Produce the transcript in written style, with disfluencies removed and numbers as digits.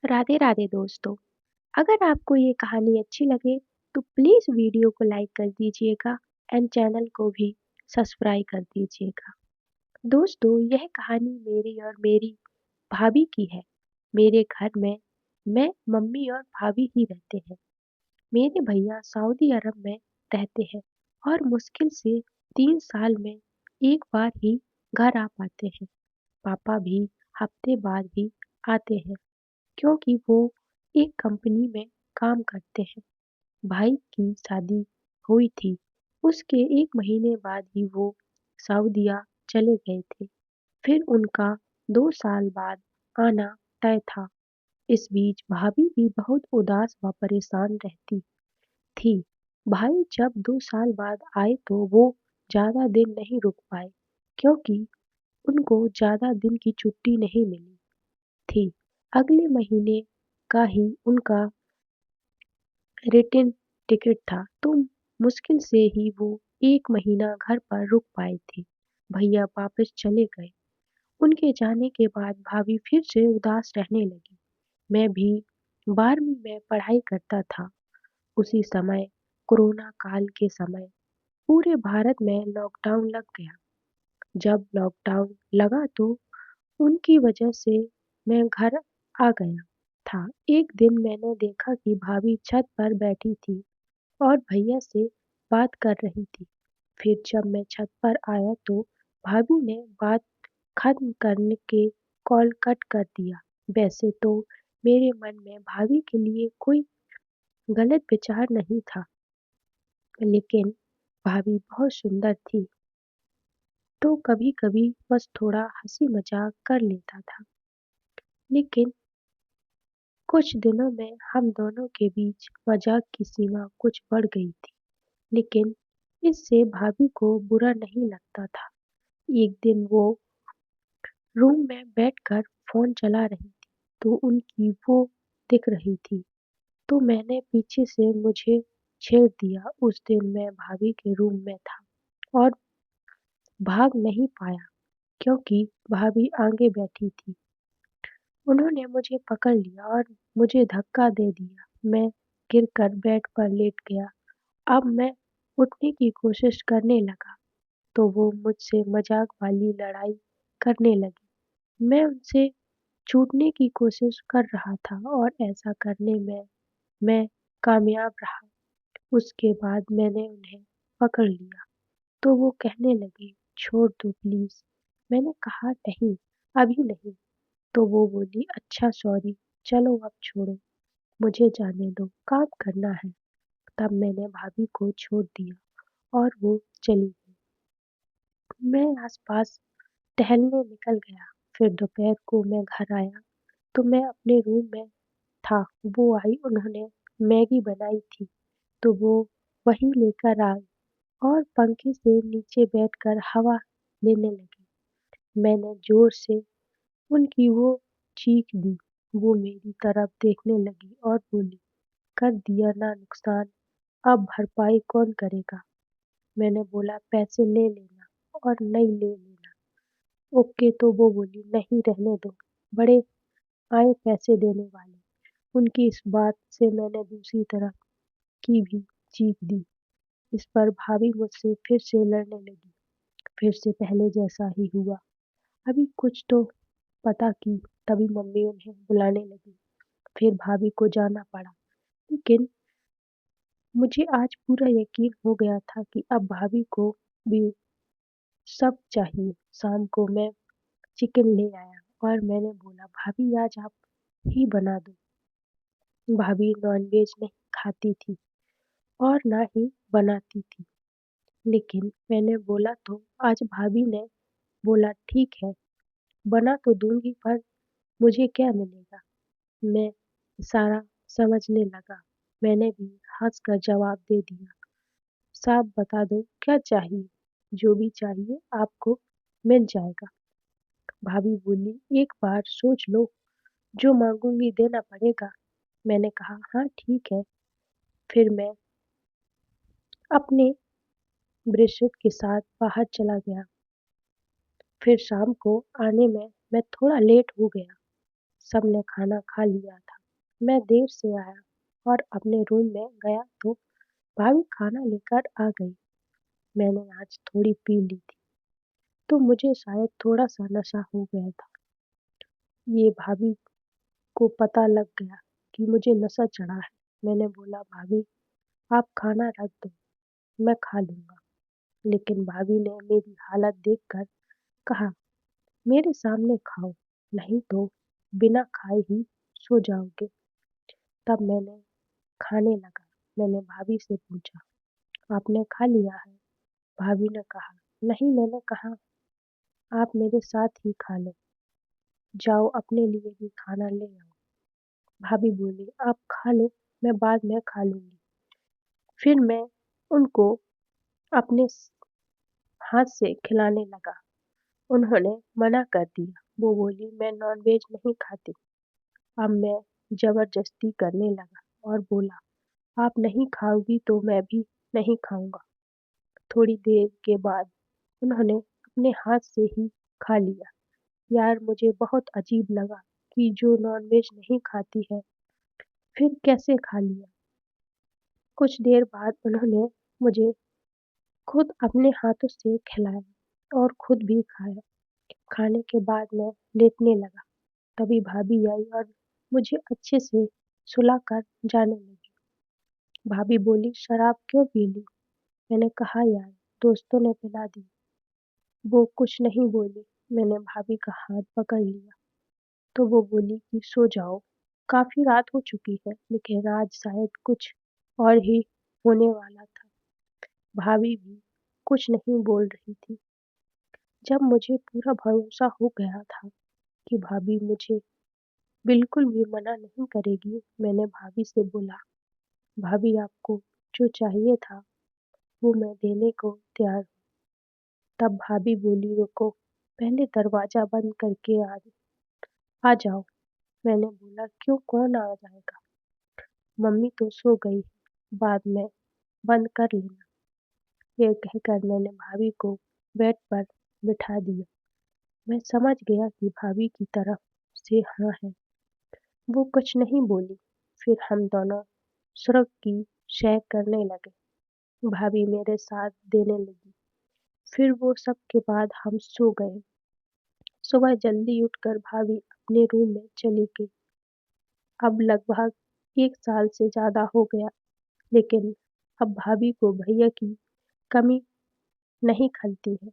राधे राधे दोस्तों। अगर आपको ये कहानी अच्छी लगे तो प्लीज वीडियो को लाइक कर दीजिएगा एंड चैनल को भी सब्सक्राइब कर दीजिएगा। दोस्तों, यह कहानी मेरी और मेरी भाभी की है। मेरे घर में मैं, मम्मी और भाभी ही रहते हैं। मेरे भैया सऊदी अरब में रहते हैं और मुश्किल से 3 साल में एक बार ही घर आ पाते हैं। पापा भी हफ्ते बाद भी आते हैं क्योंकि वो एक कंपनी में काम करते हैं। भाई की शादी हुई थी, उसके 1 महीने बाद ही वो सऊदीया चले गए थे। फिर उनका 2 साल बाद आना तय था। इस बीच भाभी भी बहुत उदास व परेशान रहती थी। भाई जब 2 साल बाद आए तो वो ज्यादा दिन नहीं रुक पाए क्योंकि उनको ज्यादा दिन की छुट्टी नहीं मिली थी। अगले महीने का ही उनका रिटर्न टिकट था तो मुश्किल से ही वो 1 महीना घर पर रुक पाए थे। भैया वापस चले गए। उनके जाने के बाद भाभी फिर से उदास रहने लगी। मैं भी 12वीं में पढ़ाई करता था। उसी समय कोरोना काल के समय पूरे भारत में लॉकडाउन लग गया। जब लॉकडाउन लगा तो उनकी वजह से मैं घर आ गया था। एक दिन मैंने देखा कि भाभी छत पर बैठी थी और भैया से बात कर रही थी। फिर जब मैं छत पर आया तो भाभी ने बात खत्म करने के कॉल कट कर दिया। वैसे तो मेरे मन में भाभी के लिए कोई गलत विचार नहीं था, लेकिन भाभी बहुत सुंदर थी तो कभी-कभी बस थोड़ा हंसी मजाक कर लेता था। लेकिन कुछ दिनों में हम दोनों के बीच मजाक की सीमा कुछ बढ़ गई थी। लेकिन इससे भाभी को बुरा नहीं लगता था। एक दिन वो रूम में बैठकर फ़ोन चला रही थी, तो उनकी वो दिख रही थी, तो मैंने पीछे से मुझे छेड़ दिया। उस दिन मैं भाभी के रूम में था और भाग नहीं पाया क्योंकि भाभी आगे बैठी थी। उन्होंने मुझे पकड़ लिया और मुझे धक्का दे दिया। मैं गिरकर बेड पर लेट गया। अब मैं उठने की कोशिश करने लगा, तो वो मुझसे मजाक वाली लड़ाई करने लगी। मैं उनसे छूटने की कोशिश कर रहा था और ऐसा करने में मैं कामयाब रहा। उसके बाद मैंने उन्हें पकड़ लिया, तो वो कहने लगे, छोड़ दो प्लीज। मैंने कहा नहीं, अभी नहीं। तो वो बोली, अच्छा सॉरी, चलो अब छोड़ो, मुझे जाने दो, काम करना है। तब मैंने भाभी को छोड़ दिया और वो चली गई। मैं आसपास टहलने निकल गया। फिर दोपहर को मैं घर आया तो मैं अपने रूम में था। वो आई, उन्होंने मैगी बनाई थी तो वो वही लेकर आई और पंखे से नीचे बैठकर हवा लेने लगी। मैंने जोर से उनकी वो चीख दी। वो मेरी तरफ देखने लगी और बोली, कर दिया ना नुकसान, अब भरपाई कौन करेगा? मैंने बोला, पैसे ले लेना और नहीं ले लेना। ओके, तो वो बोली, नहीं रहने दो, बड़े आए पैसे देने वाले। उनकी इस बात से मैंने दूसरी तरफ की भी चीख दी। इस पर भाभी मुझसे फिर से लड़ने लगी। फिर से पहले जैसा ही हुआ। अभी कुछ तो पता की तभी मम्मी उन्हें बुलाने लगी। फिर भाभी को जाना पड़ा। लेकिन मुझे आज पूरा यकीन हो गया था कि अब भाभी को भी सब चाहिए। शाम को मैं चिकन ले आया और मैंने बोला, भाभी आज आप ही बना दो। भाभी नॉनवेज नहीं खाती थी और ना ही बनाती थी। लेकिन मैंने बोला तो आज भाभी ने बोला, ठीक है, बना तो दूंगी पर मुझे क्या मिलेगा? मैं इशारा समझने लगा। मैंने भी हंसकर जवाब दे दिया, साफ बता दो क्या चाहिए? जो भी चाहिए आपको मिल जाएगा। भाभी बोली, एक बार सोच लो, जो मांगूंगी देना पड़ेगा। मैंने कहा, हाँ ठीक है। फिर मैं अपने ब्रेसलेट के साथ बाहर चला गया। फिर शाम को आने में मैं थोड़ा लेट हो गया। सबने खाना खा लिया था। मैं देर से आया और अपने रूम में गया तो भाभी खाना लेकर आ गई। मैंने आज थोड़ी पी ली थी, तो मुझे शायद थोड़ा सा नशा हो गया था। ये भाभी को पता लग गया कि मुझे नशा चढ़ा है। मैंने बोला, भाभी आप खाना रख दो, मैं खा लूंगा। लेकिन भाभी ने मेरी हालत देखकर कहा, मेरे सामने खाओ, नहीं तो बिना खाए ही सो जाओगे। तब मैंने खाने लगा। मैंने भाभी से पूछा, आपने खा लिया है? भाभी ने कहा, नहीं, मैंने कहा आप मेरे साथ ही खा लो। जाओ अपने लिए भी खाना ले आओ। भाभी बोली, आप खा लो, मैं बाद में खा लूंगी। फिर मैं उनको अपने हाथ से खिलाने लगा। उन्होंने मना कर दिया। वो बोली, मैं नॉनवेज नहीं खाती। अब मैं जबरदस्ती करने लगा और बोला, आप नहीं खाओगी तो मैं भी नहीं खाऊंगा। थोड़ी देर के बाद उन्होंने अपने हाथ से ही खा लिया। यार, मुझे बहुत अजीब लगा कि जो नॉनवेज नहीं खाती है फिर कैसे खा लिया। कुछ देर बाद उन्होंने मुझे खुद अपने हाथों से खिलाया और खुद भी खाया। खाने के बाद मैं लेटने लगा। तभी भाभी आई और मुझे अच्छे से सुलाकर जाने लगी। भाभी बोली, शराब क्यों पी ली? मैंने कहा, यार, दोस्तों ने पिला दी। वो कुछ नहीं बोली। मैंने भाभी का हाथ पकड़ लिया तो वो बोली कि सो जाओ, काफी रात हो चुकी है, लेकिन आज शायद कुछ और ही होने वाला था। भाभी भी कुछ नहीं बोल रही थी। जब मुझे पूरा भरोसा हो गया था कि भाभी मुझे बिल्कुल भी मना नहीं करेगी, मैंने भाभी से बोला, भाभी आपको जो चाहिए था वो मैं देने को तैयार हूँ। तब भाभी बोली, रुको, पहले दरवाजा बंद करके आ जाओ। मैंने बोला, क्यों, कौन आ जाएगा? मम्मी तो सो गई है, बाद में बंद कर लेना। ये कहकर मैंने भाभी को बेड पर बिठा दिया। मैं समझ गया कि भाभी की तरफ से हाँ है। वो कुछ नहीं बोली। फिर हम दोनों स्वर्ग की सैर करने लगे। भाभी मेरे साथ देने लगी। फिर वो सब के बाद हम सो गए। सुबह जल्दी उठकर भाभी अपने रूम में चली गई। अब लगभग 1 साल से ज़्यादा हो गया, लेकिन अब भाभी को भैया की कमी नहीं खलती है।